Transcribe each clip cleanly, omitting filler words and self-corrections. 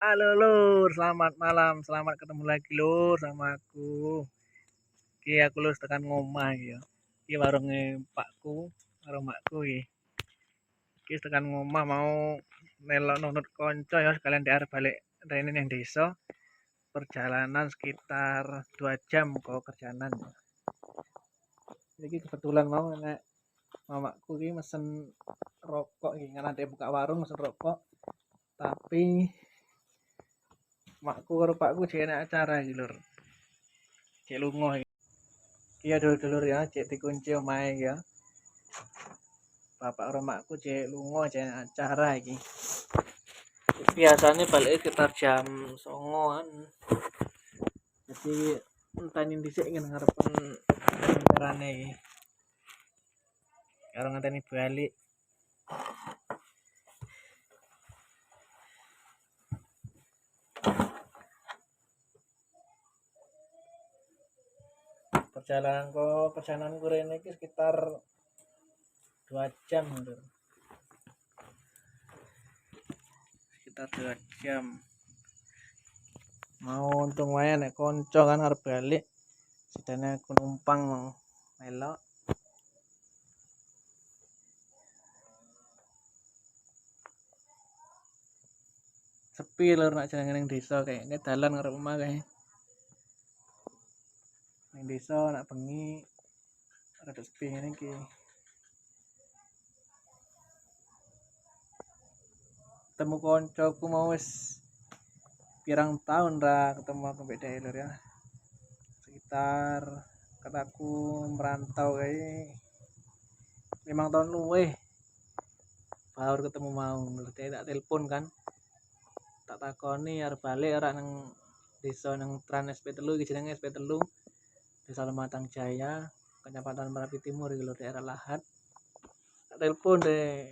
Halo Lur, selamat malam, selamat ketemu lagi Lur sama aku. Iki aku Lur tekan ngomah iki ya. Iki warunge Pakku karo Makku iki. Iki tekan ngomah mau nelok nunut konco ya sekalian diarep balik rene ning desa. Perjalanan sekitar 2 jam kok kerjaanan. Iki kebetulan mau nek mamaku iki mesen rokok iki karena dia buka warung mesen rokok. Tapi makku karo pakku jek enek acara iki Lur. Cek lunga iki. Iya dulur-dulur ya, cek dikunci omahe ya. Bapak karo makku cek lunga cek acara iki. Biasanya balik sekitar jam 09.00-an. Jadi enteni dhisik ngene ngarepen acarane iki. Karo ngenteni balik. Perjalananku rene iki sekitar 2 jam, Lur. Sekitar 2 jam. Mau untung wae nek kanca kan arep balik. Sidane aku numpang mau melok. Sepi Lur nek jalan ning desa kayaknya dalan ngarep omah kae. Ning desa nek bengi rada sepi ngene iki. Ketemu koncoku mau wis pirang tahun ra ketemu aku mbek dhek Lur ya. Sekitar kataku merantau kae 5 tahun luwih baru ketemu mau. Berarti tak telepon kan. Tak takoni arep balik ora nang desa nang Trans SP3 iki jenenge SP3. Desa Lematang Jaya, Kecamatan Merapi Timur iki lho daerah Lahat. Tak telepon deh.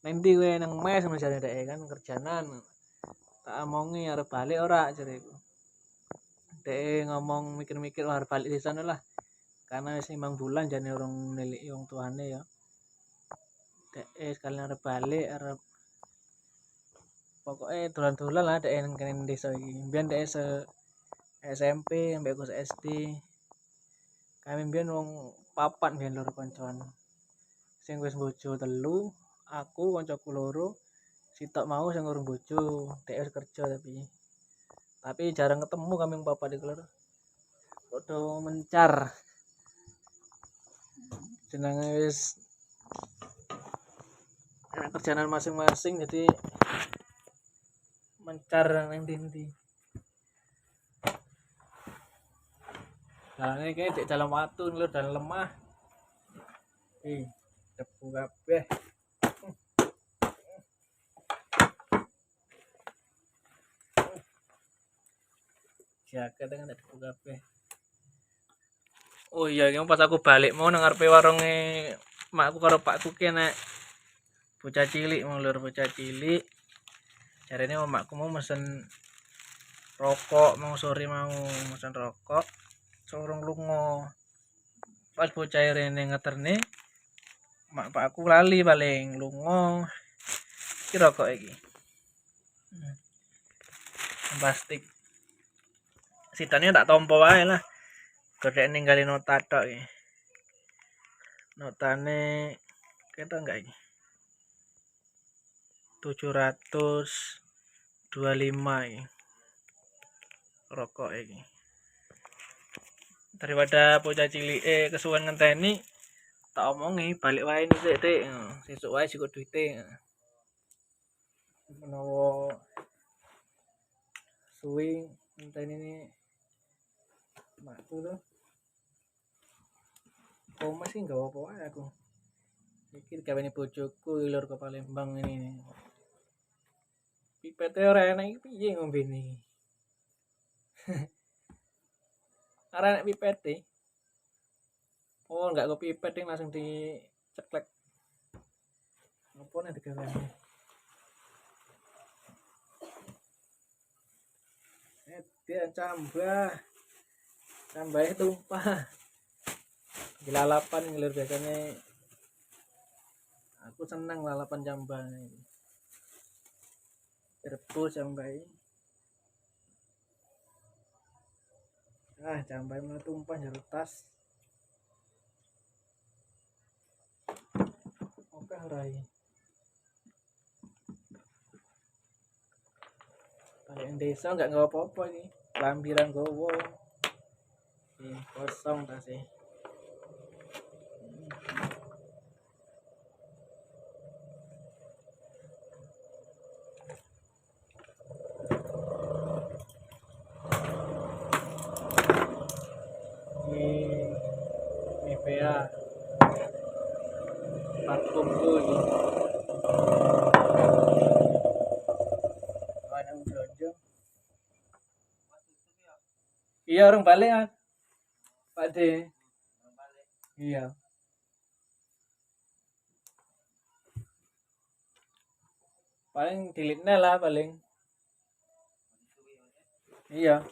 Nanti kowe nang mes sama jane dhek kan kerjanan. Tak omongi arep balik ora jareku. Dhek ngomong mikir-mikir arep balik di sana lah. Karena wis 5 bulan jane urung niliki wong tuane ya. Dhek sekalian arep balik arep pokoknya dolan-dolan lah dhek nang kene desa iki. Mbiyen dhek SMP sampai aku SD. Kami mbiyen wong papat mbiyen loro koncoan. Sing wis bojo 3, aku koncoku loro, sitok mau sing urung bojo, dhek wis kerja tapi jarang ketemu kami papat iku lho. Padha mencar. Jenenge wis enak kerjaan masing-masing jadi mencar nang ndi-ndi. Nah, ini kayak dalam waktu lho dan lemah. Debu kabeh. Jaket dengan debu kabeh. Oh iya, yang pas aku balik mau nang ngarepe warunge makku karo pakku kene bocah cilik mau lur bocah cilik. Jarene makku mau mesen rokok mau sore mau mesen rokok. Sorong lunga. Pas bocah rene ngeterne mak pakku lali paling lunga. Iki rokok iki. Plastik. Sitane tak tompo wae lah. Godek ninggalin nota tok iki. Notane ketok enggak iki? 725 iki. Rokok iki. Daripada bocah cilik kesuwen ngenteni tak omongi balik wae sik Dik. Sesuk wae cukup duite. Menawa suwi ngenteni ini makku lho. Koma sih enggak apa-apa wae aku. Iki gaweane bojoku lur ke Palembang ini. Pipete ora enak iki piye ngombene iki? Ora enak pipete. Oh, enggak ke pipet ding langsung diceklek. Apa nek digaweane? Dia cambah. Cambahnya tumpah. Lalapan ngelir biasanya aku seneng lalapan cambah ini. Rebus cambah. Jambai malah tumpah jero tas. Oke rai. Balik desa nggak nggawa apa-apa ini. Lambiran gowo. Kosong tasnya. Ini Nivea parfumku ini. Ada belanja. Iya orang balik kan. Pak D. Iya. Paling delete lah paling. Iya.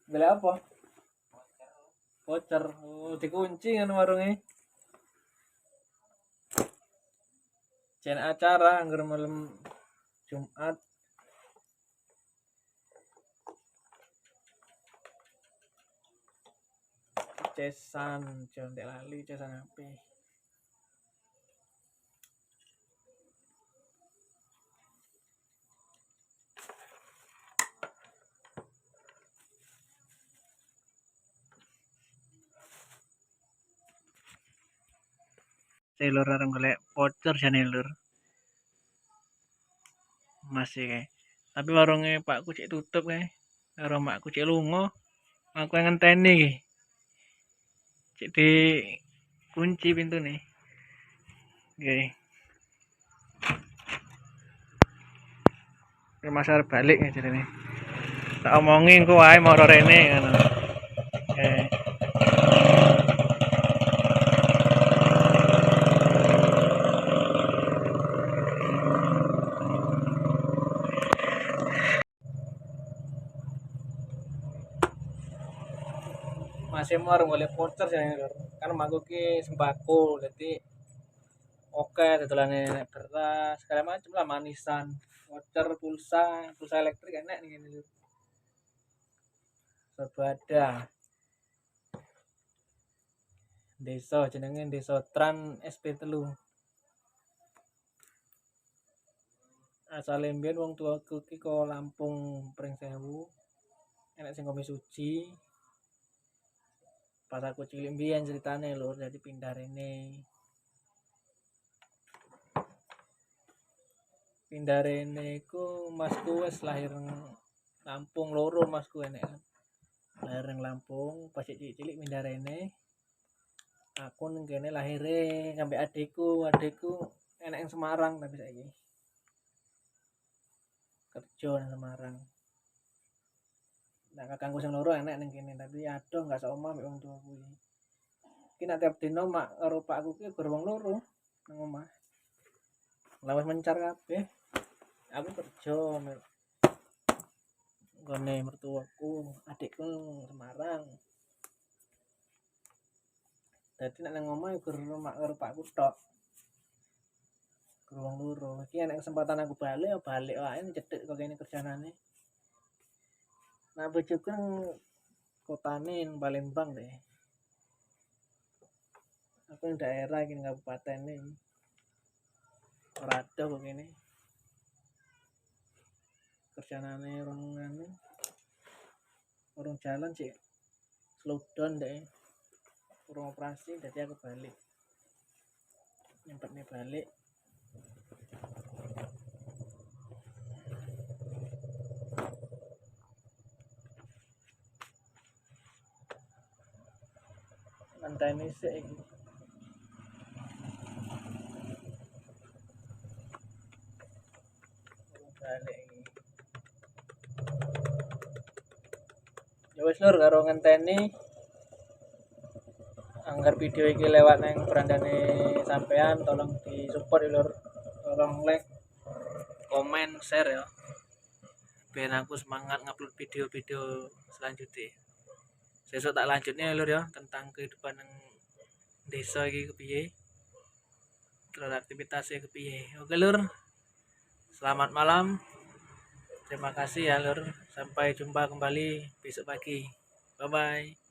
Beli apa? Voucher. Oh, dikunci kan warungnya. Jen acara anggar malam Jumat. Cesan, jangan lali cesan apa? Taylor orang golek voucher jane lur. Masih kayak. Tapi warungnya Pakku cek tutup kayak. Warung makku cek lunga. Aku yang ngenteni iki. Cek di kunci pintu nih. Oke. Mas arep balik ya jarene. Tak omongin ku wae mau rene ngono. Oke. Masih mau golek voucher ya lur. Kan makku ki sembako dadi oke tetulane beras segala macam lah manisan. Voucher pulsa elektrik enak nih ini lur. Berbeda. Desa jenenge Desa Tran SP3. Asale mbiyen wong tuaku ki ko Lampung Pringsewu. Enak sing kopi suci. Pas aku cilik mbiyen ceritane lur, jadi pindah rene. Pindah rene iku masku wis lahir Lampung loro masku enek kan. Lahir nang Lampung, pas cilik-cilik pindah rene. Aku nang kene lahire sampai adikku enek ing Semarang tapi saiki. Kerja nang Semarang. Nah, kakangku sing loro enek ning kene tapi adoh enggak seomah mek wong tuaku iki. Iki nek tiap dino mak karo pakku ki gur wong loro nang omah. Lah wis mencar kabeh. Aku kerja nggone mertuaku, adikku Semarang. Dadi nek nang omah gur mak karo pakku tok. Gur wong loro. Iki nek kesempatan aku balik wae cedhek kok kene kerjanane. Nah, bojoku nang kotane nang Palembang deh. Aku yang daerah iki kabupaten ini. Ora ada kok kene. Kerjanane urung jalan sih. Slow down deh. Urung operasi jadi aku balik. Nyempetnya balik. Ngenteni sik iki. Balik iki. Ya wis lur karo ngenteni anggar video iki lewat nang berandane sampean tolong di support ya lur. Tolong like, komen, share ya. Biar aku semangat ngupload video-video selanjutnya. Sesuk tak lanjutnya lur ya tentang kehidupan yang desa iki kepiye. Terus aktivitasnya kepiye. Oke lur. Selamat malam. Terima kasih ya Lur. Sampai jumpa kembali besok pagi. Bye bye.